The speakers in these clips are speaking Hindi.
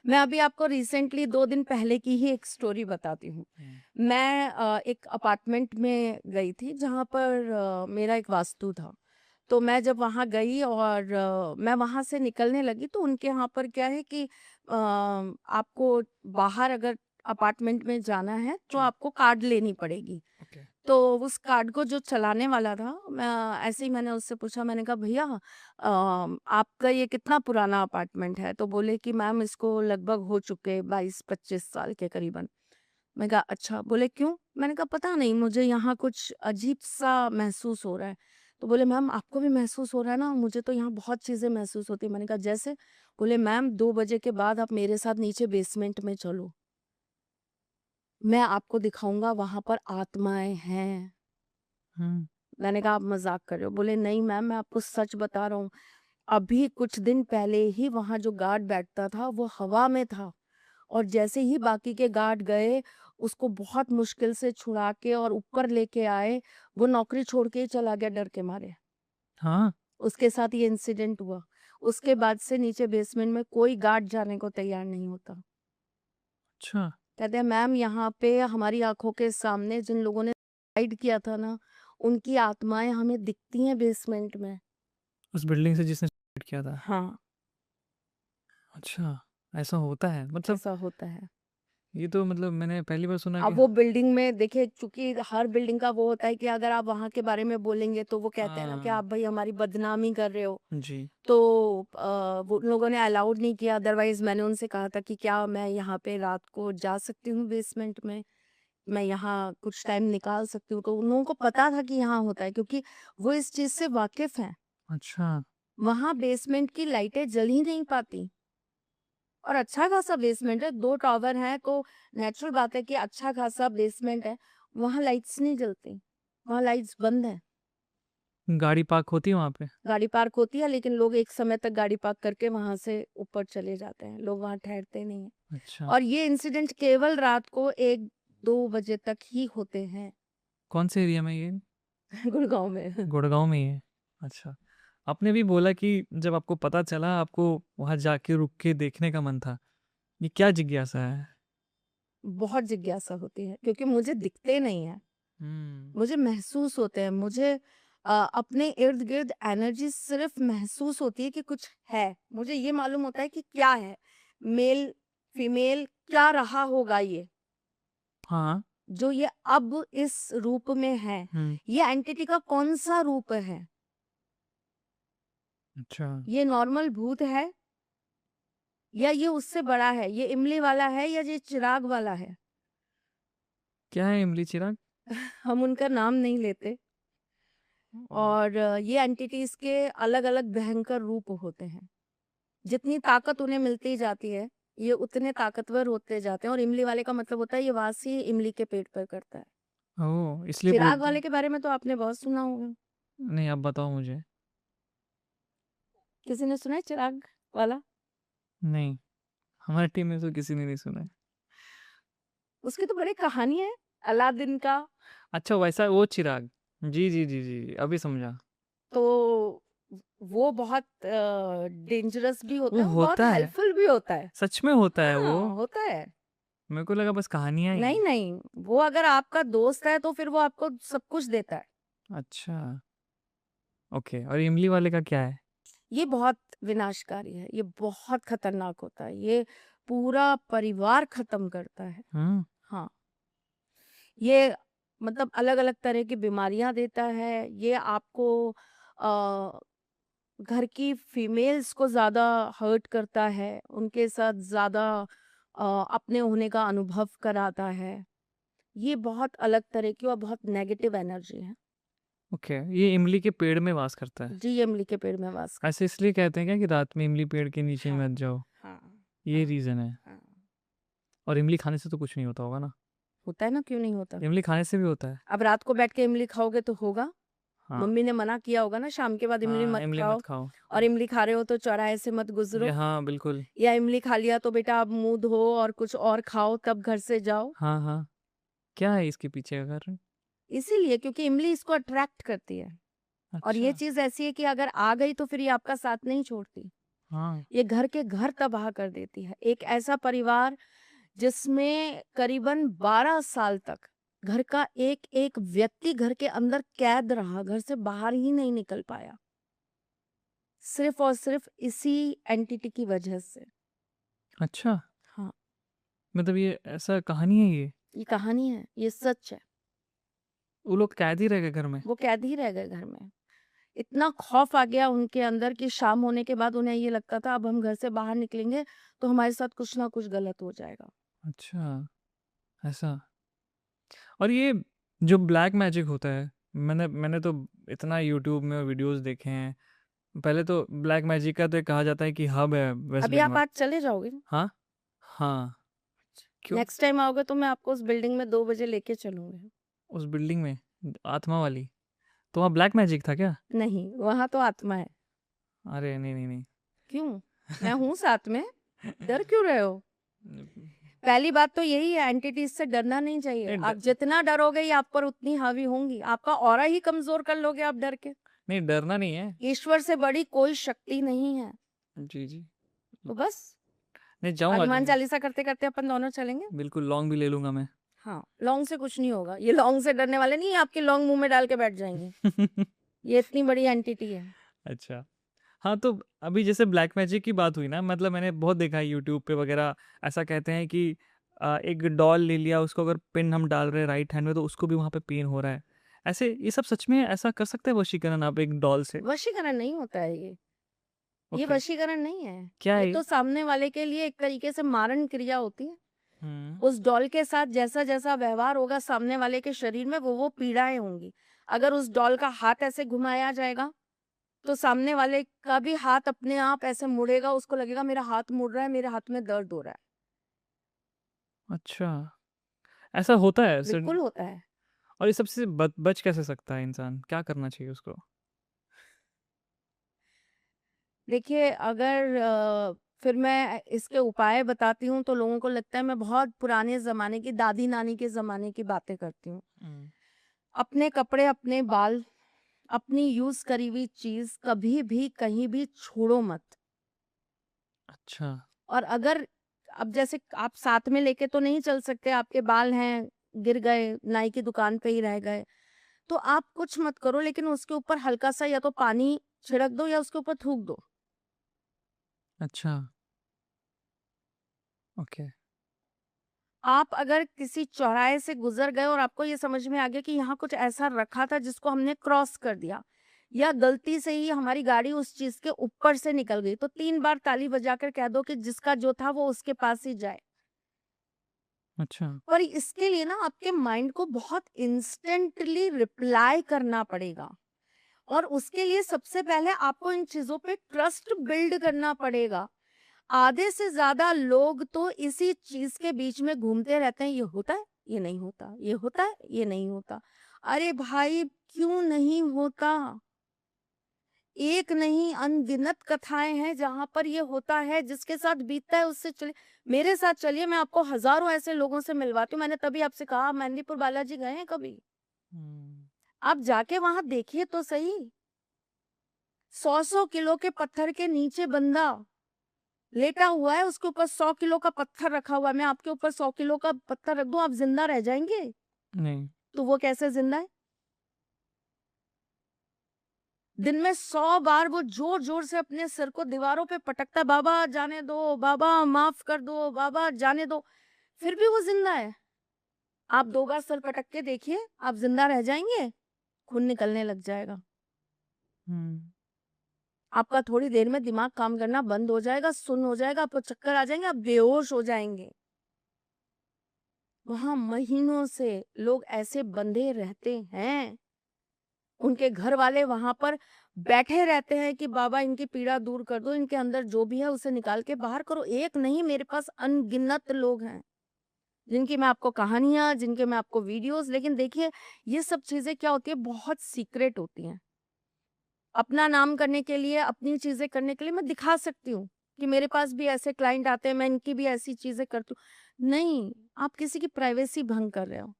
मैं अभी आपको रिसेंटली 2 दिन पहले की ही एक स्टोरी बताती हूँ। मैं एक अपार्टमेंट में गई थी जहाँ पर मेरा एक वास्तु था। तो मैं जब वहाँ गई और मैं वहाँ से निकलने लगी तो उनके यहाँ पर क्या है कि आपको बाहर अगर अपार्टमेंट में जाना है तो जी। आपको कार्ड लेनी पड़ेगी। ओके। तो उस कार्ड को जो चलाने वाला था, मैं ऐसे ही मैंने उससे पूछा, मैंने कहा भैया आपका ये कितना पुराना अपार्टमेंट है? तो बोले कि मैम इसको लगभग हो चुके 22-25 साल के करीबन। मैं कहा अच्छा, बोले क्यों? मैंने कहा पता नहीं, मुझे यहाँ कुछ अजीब सा महसूस हो रहा है। तो बोले मैम आपको भी महसूस हो रहा है ना? मुझे तो यहाँ बहुत चीजें महसूस होती है। मैंने कहा जैसे? बोले मैम 2 बजे के बाद आप मेरे साथ नीचे बेसमेंट में चलो, मैं आपको दिखाऊंगा वहां पर आत्माएं हैं। हुँ। मैंने कहा आप मजाक कर रहे हो? बोले नहीं मैम, मैं आपको सच बता रहा हूँ, अभी कुछ दिन पहले ही वहां जो गार्ड बैठता था वो हवा में था, और जैसे ही बाकी के गार्ड गए उसको बहुत मुश्किल से छुड़ा के और ऊपर लेके आए, वो नौकरी छोड़ के ही चला गया डर के मारे। हाँ, उसके साथ ये इंसिडेंट हुआ। उसके बाद से नीचे बेसमेंट में कोई गार्ड जाने को तैयार नहीं होता। अच्छा। कहते हैं मैम यहाँ पे हमारी आंखों के सामने जिन लोगों ने सुसाइड किया था ना, उनकी आत्माएं हमें दिखती हैं बेसमेंट में। उस बिल्डिंग से जिसने सुसाइड किया था। हाँ, अच्छा, ऐसा होता है? मतलब ऐसा होता है। ये तो मतलब मैंने पहली बार सुना कि अब वो बिल्डिंग में देखिए, चूंकि हर बिल्डिंग का वो होता है कि अगर आप वहां के बारे में बोलेंगे तो वो कहते हैं ना कि हाँ, आप भाई हमारी बदनामी कर रहे हो। जी। तो वो उन लोगों ने अलाउड नहीं किया। अदरवाइज मैंने उनसे कहा था कि क्या मैं यहाँ पे रात को जा सकती हूँ बेसमेंट में, मैं यहाँ कुछ टाइम निकाल सकती हूँ? तो उन लोगों को पता था कि यहाँ होता है, क्योंकि वो इस चीज से वाकिफ हैं। अच्छा, वहां बेसमेंट की लाइटें जल ही नहीं पाती, और अच्छा खासा बेसमेंट है, 2 टावर हैं, तो नेचुरल बात है कि अच्छा खासा बेसमेंट है, वहां लाइट्स नहीं जलती, वहां लाइट्स बंद है। गाड़ी पार्क होती है वहाँ पे? गाड़ी पार्क होती है लेकिन लोग एक समय तक गाड़ी पार्क करके वहां से ऊपर चले जाते हैं, लोग वहां ठहरते नहीं है। अच्छा, और ये इंसिडेंट केवल रात को 1-2 बजे तक ही होते हैं। कौन से एरिया में ये? गुड़गांव में। गुड़गाँव में ही है? अच्छा। आपने भी बोला कि जब आपको पता चला आपको वहाँ जाके रुक के देखने का मन था। ये क्या जिज्ञासा है? बहुत जिज्ञासा होती है क्योंकि मुझे दिखते नहीं है, हुँ। मुझे महसूस होते हैं। मुझे अपने इर्द गिर्द एनर्जी सिर्फ महसूस होती है कि कुछ है। मुझे ये मालूम होता है कि क्या है, मेल फीमेल क्या रहा होगा ये, हाँ। जो ये अब इस रूप में है, हुँ। ये एंटिटी का कौन सा रूप है, अच्छा। ये नॉर्मल भूत है या ये उससे बड़ा है, ये इमली वाला है या ये चिराग वाला है। क्या है इमली चिराग? हम उनका नाम नहीं लेते। ओह! और ये एंटिटीज के अलग अलग भयंकर रूप होते हैं। जितनी ताकत उन्हें मिलती जाती है, ये उतने ताकतवर होते जाते हैं। और इमली वाले का मतलब होता है ये वास ही इमली के पेट पर करता है। ओह! इसलिए चिराग बोलते वाले हैं। के बारे में तो आपने बहुत सुना होगा। नहीं, आप बताओ मुझे। किसी ने सुना है चिराग वाला? नहीं, हमारी टीम में तो किसी ने नहीं सुना है। उसकी तो बड़ी कहानी है, अलादीन का। अच्छा वैसा वो चिराग। जी, जी, जी, जी, अभी समझा। तो वो बहुत डेंजरस भी वो होता है, वो बहुत होता है? हेल्पफुल भी होता है। सच में होता है वो? हाँ, होता है। मेरे को लगा बस कहानियाँ ही नहीं हैं। नहीं, वो अगर आपका दोस्त है तो फिर वो आपको सब कुछ देता है। अच्छा, ओके और इमली वाले का क्या है? ये बहुत विनाशकारी है, ये बहुत खतरनाक होता है, ये पूरा परिवार खत्म करता है। हुँ, हाँ, ये मतलब अलग अलग तरह की बीमारियां देता है। ये आपको आ, घर की फीमेल्स को ज्यादा हर्ट करता है, उनके साथ ज्यादा अपने होने का अनुभव कराता है। ये बहुत अलग तरह की और बहुत नेगेटिव एनर्जी है। ओके ये इमली के पेड़ में वास करता है। जी, इमली के पेड़ में वास ऐसे करता इसलिए कहते हैं क्या कि रात में इमली पेड़ के नीचे है। हाँ, मत जाओ? हाँ, ये हाँ, रीज़न है। हाँ। और इमली खाने से तो कुछ नहीं होता होगा ना? होता है ना, क्यों नहीं होता? इमली खाने से भी होता है? अब रात को बैठ के इमली खाओगे तो होगा। हाँ, मम्मी ने मना किया होगा ना शाम के बाद इमली हाँ, मत इमली मत खाओ। खाओ। और इमली खा रहे हो तो चौराहे से मत ये गुजरो। हाँ, बिल्कुल। या इमली खा लिया तो बेटा अब मुंह धो और कुछ और खाओ तब घर से जाओ। हाँ, हाँ। क्या है इसके पीछे का कारण? इसीलिए क्योंकि इमली इसको अट्रैक्ट करती है। और अच्छा, ये चीज ऐसी है कि अगर आ गई तो फिर ये आपका साथ नहीं छोड़ती। हाँ। ये घर के घर तबाह कर देती है। एक ऐसा परिवार जिसमें करीबन 12 साल तक घर का एक-एक व्यक्ति घर के अंदर कैद रहा, घर से बाहर ही नहीं निकल पाया। सिर्फ़ और सिर्फ़ इसी एंटिटी की वजह से। अच्छा, हाँ, मतलब ये ऐसा कहानी है ये? ये कहानी है, ये सच है। वो लोग कैद ही रह गए घर में? वो कैद ही रह गए घर में। इतना खौफ आ गया उनके अंदर कि शाम होने के बाद उन्हें ये लगता था अब हम घर से बाहर निकलेंगे तो हमारे साथ कुछ ना कुछ गलत हो जाएगा। अच्छा, ऐसा। और ये जो ब्लैक मैजिक होता है, मैंने मैंने तो इतना यूट्यूब में वीडियोज़ देखे हैं। पहले तो ब्लैक मैजिक का तो ये कहा जाता है कि हब है वेस्ट अभी आप बंगाल। आज चले जाओगे? हाँ? हाँ। क्यों? नेक्स्ट टाइम आओगे तो मैं आपको उस बिल्डिंग में 2 बजे लेके चलूँगी। उस बिल्डिंग में? आत्मा वाली? तो वहाँ ब्लैक मैजिक था क्या? नहीं, वहाँ तो आत्मा है। अरे! नहीं, नहीं, नहीं। क्यों? मैं हूँ साथ में, डर क्यों रहे हो? पहली बात तो यही है एंटिटीज़ से डरना नहीं चाहिए। नहीं आप जितना डरोगे ये आप पर उतनी हावी होंगी। आपका ऑरा ही कमज़ोर कर लोगे आप डर के। नहीं, डरना नहीं है। ईश्वर से बड़ी कोई शक्ति नहीं है। जी, जी। तो बस नहीं जाऊँगा हनुमान चालीसा करते-करते अपन दोनों चलेंगे? बिल्कुल लौंग भी ले लूँगा मैं। हाँ, लौंग से कुछ नहीं होगा। ये लौंग से डरने वाले नहीं है, आपकी लौंग मुँह में डाल के बैठ जाएँगे। ये इतनी बड़ी एंटिटी है। अच्छा। हाँ, तो अभी जैसे ब्लैक मैजिक की बात हुई ना, मतलब मैंने बहुत देखा है यूट्यूब पे वगैरह, ऐसा कहते हैं कि एक डॉल ले लिया, उसको अगर पिन हम डाल रहे हैं राइट हैंड में तो उसको भी वहाँ पे पेन हो रहा है। ऐसे ये सब सच में ऐसा कर सकते हैं वशीकरण आप एक डॉल से? वशीकरण नहीं होता है ये। ये ओके, वशीकरण नहीं है। क्या है ये ये? तो सामने वाले के लिए एक तरीके से मारण क्रिया होती है। हुँ, उस डॉल के साथ जैसा-जैसा व्यवहार होगा सामने वाले के शरीर में वो पीड़ाएँ होंगी। अगर उस डॉल का हाथ ऐसे घुमाया जाएगा, तो सामने वाले का भी हाथ अपने आप ऐसे मुड़ेगा, उसको लगेगा मेरा हाथ मुड़ रहा है, मेरे हाथ में दर्द हो रहा है। अच्छा, ऐसा होता है सर। बिल्कुल होता है। और ये सबसे बच कैसे सकता है इंसान? क्या करना चाहिए उसको? देखिए अगर फिर मैं इसके उपाय बताती हूँ तो लोगों को लगता है मैं बहुत पुराने ज़माने की दादी-नानी के ज़माने की बातें करती हूँ। हुँ, अपने कपड़े, अपने बाल, अपनी यूज़ करी हुई चीज़ कभी भी, कहीं भी छोड़ो मत। अच्छा, और अगर अब जैसे आप साथ में लेके तो नहीं चल सकते, आपके बाल हैं, गिर गए, नाई की दुकान पे ही रह गए, तो आप कुछ मत करो लेकिन उसके ऊपर हल्का-सा या तो पानी छिड़क दो या उसके ऊपर थूक दो। अच्छा, ओके। आप अगर किसी चौराहे से गुज़र गए और आपको ये समझ में आ गया कि यहाँ कुछ ऐसा रखा था जिसको हमने क्रॉस कर दिया या गलती से ही हमारी गाड़ी उस चीज़ के ऊपर से निकल गई, तो 3 बार ताली बजाकर कह दो कि जिसका जो था वो उसके पास ही जाए। अच्छा, पर इसके लिए ना आपके माइंड को बहुत इंस्टेंटली रिप्लाई करना पड़ेगा और उसके लिए सबसे पहले आपको इन चीज़ों पे ट्रस्ट बिल्ड करना पड़ेगा। आधे से ज़्यादा लोग तो इसी चीज़ के बीच में घूमते रहते हैं, ये होता है, ये नहीं होता, ये होता है, ये नहीं होता। अरे भाई क्यों नहीं होता? एक नहीं अनगिनत कथाएँ हैं जहाँ पर ये होता है, जिसके साथ बीतता है उससे चलिए मेरे साथ चलिए मैं आपको हज़ारों ऐसे लोगों से मिलवाती हूँ। मैंने तभी आपसे कहा आप मेहंदीपुर बालाजी गए हैं कभी? हुँ, आप जाके वहाँ देखिए तो सही। 100-100 किलो के पत्थर के नीचे बंदा लेटा हुआ है, उसके ऊपर 100 किलो का पत्थर रखा हुआ है। मैं आपके ऊपर 100 किलो का पत्थर रख दूँ, आप ज़िंदा रह जाएँगे? नहीं, तो वो कैसे ज़िंदा है? दिन में 100 बार वो ज़ोर-ज़ोर से अपने सिर को दीवारों पे पटकता है, "बाबा जाने दो, बाबा माफ़ कर दो, बाबा जाने दो।" फिर भी वो ज़िंदा है। आप 2 बार सर पटक के देखिए, आप ज़िंदा रह जाएँगे? खून निकलने लग जाएगा। हुँ, आपका थोड़ी देर में दिमाग काम करना बंद हो जाएगा, सुन्न हो जाएगा, आपको चक्कर आ जाएँगे, आप बेहोश हो जाएँगे। वहाँ महीनों से लोग ऐसे बंधे रहते हैं। उनके घर वाले वहाँ पर बैठे रहते हैं कि बाबा इनकी पीड़ा दूर कर दो, इनके अंदर जो भी है उसे निकाल के बाहर करो। एक नहीं मेरे पास अनगिनत लोग हैं, जिनकी मैं आपको कहानियाँ, जिनके मैं आपको वीडियोज़ लेकिन देखिए ये सब चीज़ें क्या होती है बहुत सीक्रेट होती हैं। अपना नाम करने के लिए, अपनी चीज़ें करने के लिए मैं दिखा सकती हूँ कि मेरे पास भी ऐसे क्लाइंट आते हैं, मैं इनकी भी ऐसी चीज़ें करती हूँ। नहीं, आप किसी की प्राइवेसी भंग कर रहे हो।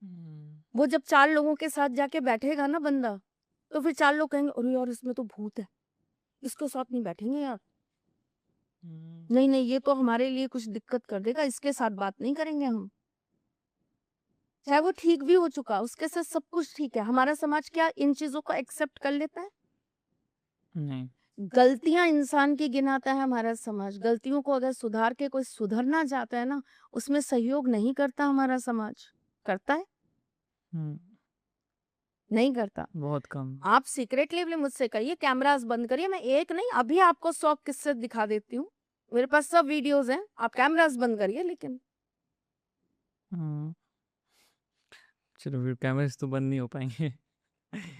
हुँ, वो जब 4 लोगों के साथ जाके बैठेगा ना बंदा, तो फिर 4 लोग कहेंगे, "अरे यार! इसमें तो भूत है।" इसके साथ नहीं बैठेंगे यार, हम्म, नहीं नहीं ये तो हमारे लिए कुछ दिक्कत कर देगा, इसके साथ बात नहीं करेंगे हम। चाहे वो ठीक भी हो चुका, उसके साथ सब कुछ ठीक है, हमारा समाज क्या इन चीजों को एक्सेप्ट कर लेता है? नहीं। गलतियां इंसान की गिनाता है हमारा समाज, गलतियों को अगर सुधार के कोई सुधरना चाहता है ना, उसमें सहयोग नहीं करता हमारा समाज। करता है? हम्म, नहीं करता। बहुत कम। आप सीक्रेटली मुझसे कहिए, कैमरास बंद करिए, मैं एक नहीं अभी आपको 100 किस्से दिखा देती हूँ, मेरे पास सब वीडियोस हैं, आप कैमरास बंद करिए लेकिन। हम्म, चलो फिर कैमरेज तो बंद नहीं हो पाएंगे।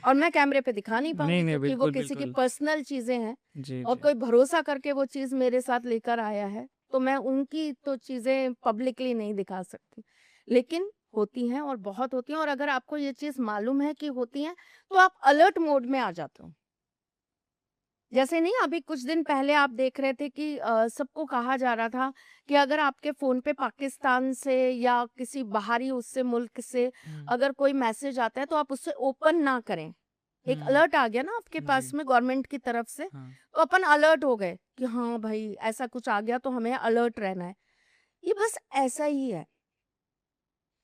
और मैं कैमरे पे दिखा नहीं नहीं पाऊंगी नहीं, क्योंकि वो बिल्कुल किसी की बिल्कुल। पर्सनल चीजें हैं, जी और जी। कोई भरोसा करके वो चीज मेरे साथ लेकर आया है, तो मैं उनकी तो चीजें पब्लिकली नहीं दिखा सकती। लेकिन होती हैं और बहुत होती हैं, और अगर आपको ये चीज मालूम है कि होती हैं, तो आप अलर्ट मोड में आ जाते हो। जैसे नहीं अभी कुछ दिन पहले आप देख रहे थे कि सबको कहा जा रहा था कि अगर आपके फोन पे पाकिस्तान से या किसी बाहरी उससे मुल्क से हम्म अगर कोई मैसेज आता है तो आप उससे ओपन ना करें। एक हम्म, अलर्ट आ गया ना आपके जी। पास में गवर्नमेंट की तरफ से, हाँ। तो अपन अलर्ट हो गए कि हाँ भाई ऐसा कुछ आ गया तो हमें अलर्ट रहना है। ये बस ऐसा ही है।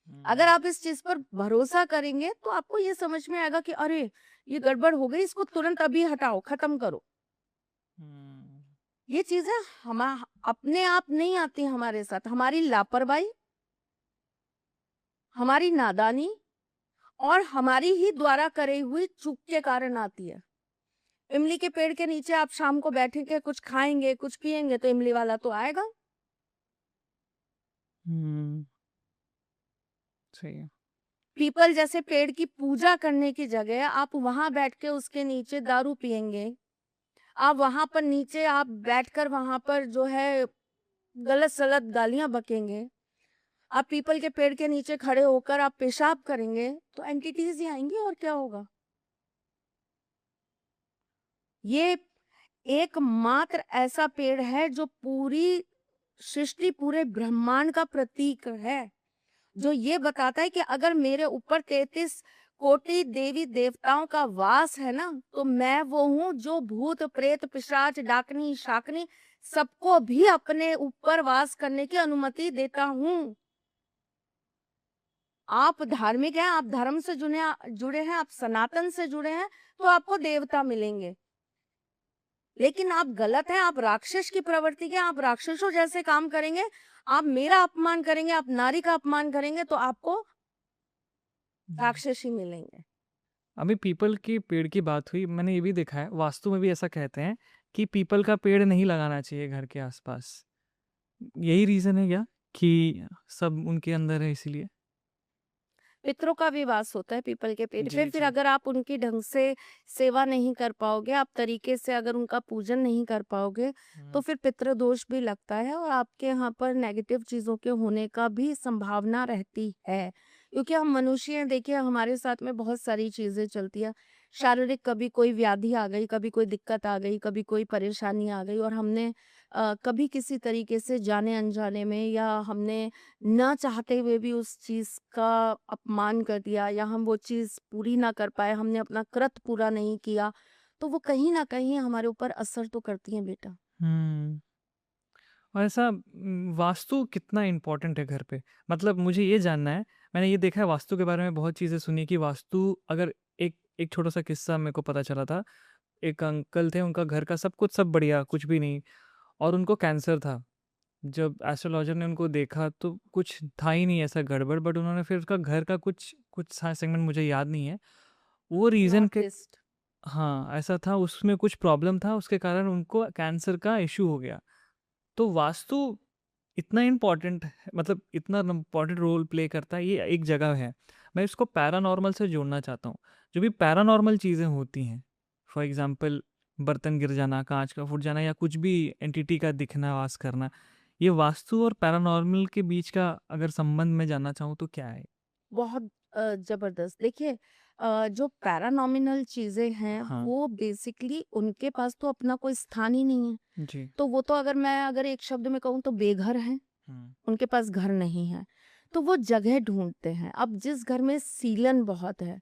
अगर हम्म आप इस चीज पर भरोसा करेंगे तो आपको ये समझ में आएगा कि अरे ये गड़बड़ हो गई, इसको तुरंत अभी हटाओ, खत्म करो। हम्म ये चीजें हम अपने आप नहीं आती हमारे साथ, हमारी लापरवाही, हमारी नादानी और हमारी ही द्वारा करे हुई चूक के कारण आती है। इमली के पेड़ के नीचे आप शाम को बैठेंगे, कुछ खाएंगे, कुछ पिएंगे, तो इमली वाला तो आएगा। हम्म, सही है। पीपल जैसे पेड़ की पूजा करने की जगह आप वहां बैठ के उसके नीचे दारू पिएंगे, आप वहां पर नीचे आप बैठकर वहां पर जो है गलत सलत गालियां बकेंगे, आप पीपल के पेड़ के नीचे खड़े होकर आप पेशाब करेंगे, तो एंटिटीज ही आएंगी और क्या होगा। ये एकमात्र ऐसा पेड़ है जो पूरी सृष्टि, पूरे ब्रह्मांड का प्रतीक है, जो ये बताता है कि अगर मेरे ऊपर 33 कोटि देवी देवताओं का वास है ना, तो मैं वो हूँ जो भूत प्रेत पिशाच डाकनी शाकनी सबको भी अपने ऊपर वास करने की अनुमति देता हूँ। आप धार्मिक हैं, आप धर्म से जुड़े हैं, आप सनातन से जुड़े हैं, तो आपको देवता मिलेंगे। लेकिन आप गलत हैं, आप राक्षस की प्रवृत्ति के, आप राक्षसों जैसे काम करेंगे, आप मेरा अपमान करेंगे, आप नारी का अपमान करेंगे, तो आपको राक्षस ही मिलेंगे। अभी पीपल के पेड़ की बात हुई, मैंने ये भी देखा है वास्तु में भी ऐसा कहते हैं कि पीपल का पेड़ नहीं लगाना चाहिए घर के आसपास। यही रीजन है क्या कि सब उनके अंदर है इसीलिए? पितरों का भी वास होता है पीपल के पेड़ पे, जी फिर जी। अगर आप उनकी ढंग से सेवा नहीं कर पाओगे, आप तरीके से अगर उनका पूजन नहीं कर पाओगे, तो हम्म फिर पितृ दोष भी लगता है और आपके यहाँ पर नेगेटिव चीजों के होने का भी संभावना रहती है। क्योंकि हम मनुष्य हैं, देखिए हमारे साथ में बहुत सारी चीजें चलती है शारीरिक, कभी कोई व्याधि आ गई, कभी कोई दिक्कत आ गई, कभी कोई परेशानी आ गई, और हमने कभी किसी तरीके से जाने अनजाने में या हमने ना चाहते हुए भी उस चीज का अपमान कर दिया, या हम वो चीज पूरी ना कर पाए, हमने अपना कृत पूरा नहीं किया, तो वो कहीं ना कहीं हमारे ऊपर असर तो करती है बेटा। हम्म। और ऐसा वास्तु कितना इम्पोर्टेंट है घर पे? मतलब मुझे ये जानना है। मैंने ये देखा है वास्तु के बारे में, बहुत चीज़ें सुनी है कि वास्तु अगर एक एक छोटा सा किस्सा मेरे को पता चला था। एक अंकल थे, उनका घर का सब कुछ सब बढ़िया, कुछ भी नहीं, और उनको कैंसर था। जब एस्ट्रोलॉजर ने उनको देखा तो कुछ था ही नहीं ऐसा गड़बड़, बट उन्होंने फिर उसका घर का कुछ कुछ सेगमेंट मुझे याद नहीं है वो रीज़न नॉर्थ के। ईस्ट। हाँ ऐसा था, उसमें कुछ प्रॉब्लम था, उसके कारण उनको कैंसर का इशू हो गया। तो वास्तु इतना इम्पोर्टेंट है, मतलब इतना इम्पोर्टेंट रोल प्ले करता है, ये एक जगह है। मैं इसको पैरानॉर्मल से जोड़ना चाहता हूँ। जो भी पैरानॉर्मल चीज़ें होती हैं, फॉर एग्जांपल बर्तन गिर जाना, कांच का फूट जाना, या कुछ भी एंटिटी का दिखना, वास करना, ये वास्तु और पैरानॉर्मल के बीच का अगर संबंध में जानना चाहूँ तो क्या है? बहुत जबरदस्त। देखिए जो पैरानॉमिनल चीजें हैं हाँ। वो बेसिकली उनके पास तो अपना कोई स्थान ही नहीं है, जी। तो वो तो अगर मैं अगर एक शब्द में कहूँ तो बेघर हैं, हम्म उनके पास घर नहीं है, तो वो जगह ढूंढते हैं। अब जिस घर में सीलन बहुत है,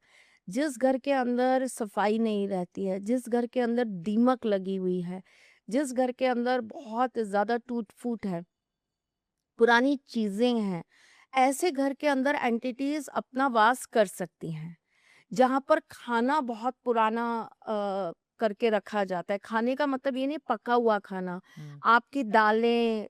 जिस घर के अंदर सफाई नहीं रहती है, जिस घर के अंदर दीमक लगी हुई है, जिस घर के अंदर बहुत ज़्यादा टूट-फूट है, पुरानी चीज़ें हैं, ऐसे घर के अंदर एंटिटीज़ अपना वास कर सकती हैं। जहाँ पर खाना बहुत पुराना करके रखा जाता है। खाने का मतलब ये नहीं पका हुआ खाना। हुँ। आपकी दालें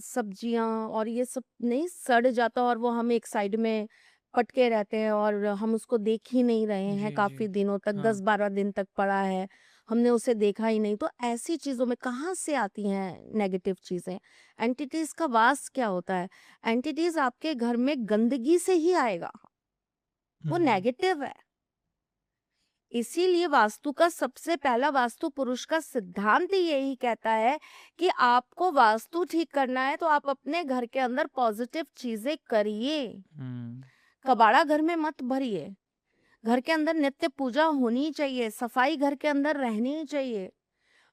सब्जियाँ और ये सब नहीं सड़ जाता और वो हम एक साइड में पटके रहते हैं और हम उसको देख ही नहीं रहे हैं जी, जी। काफ़ी दिनों तक, हाँ। 10-12 दिन तक पड़ा है, हमने उसे देखा ही नहीं। तो ऐसी चीज़ों में कहाँ से आती हैं नेगेटिव चीज़ें? एंटिटीज़ का वास क्या होता है? एंटिटीज़ आपके घर में गंदगी से ही आएगा, वो हुँ। नेगेटिव है। इसीलिए वास्तु का सबसे पहला वास्तु पुरुष का सिद्धांत ही यही कहता है कि आपको वास्तु ठीक करना है तो आप अपने घर के अंदर पॉजिटिव चीजें करिए। हुँ। कबाड़ा घर में मत भरिए। घर के अंदर नित्य पूजा होनी चाहिए, सफाई घर के अंदर रहनी चाहिए।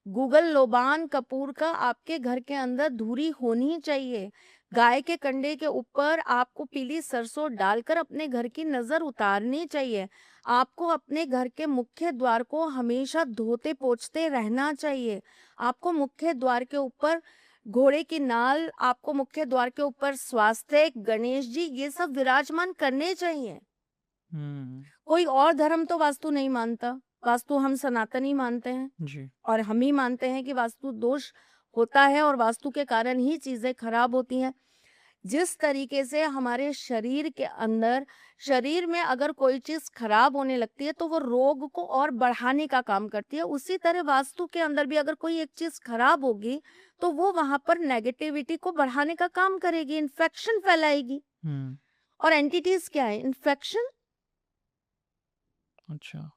गूगल लोबान कपूर का आपके घर के अंदर धुरी होनी चाहिए। गाय के कंडे के ऊपर आपको पीली सरसों डालकर अपने घर की नजर उतारनी चाहिए। आपको अपने घर के मुख्य द्वार को हमेशा धोते पोंछते रहना चाहिए। आपको मुख्य द्वार के ऊपर घोड़े की नाल, आपको मुख्य द्वार के ऊपर स्वास्तिक, गणेश जी ये सब विराजमान करने चाहिए। हुँ। कोई और धर्म तो वास्तु नहीं मानता, वास्तु हम सनातनी मानते हैं। जी। और हम ही मानते हैं कि वास्तु दोष होता है और वास्तु के कारण ही चीजें खराब होती हैं। जिस तरीके से हमारे शरीर के अंदर, शरीर में अगर कोई चीज खराब होने लगती है तो वो रोग को और बढ़ाने का काम करती है, उसी तरह वास्तु के अंदर भी अगर कोई एक चीज खराब होगी तो वो वहां पर नेगेटिविटी को बढ़ाने का काम करेगी, इन्फेक्शन फैलाएगी। हुँ। और एंटिटीज क्या है? इन्फेक्शन। अच्छा।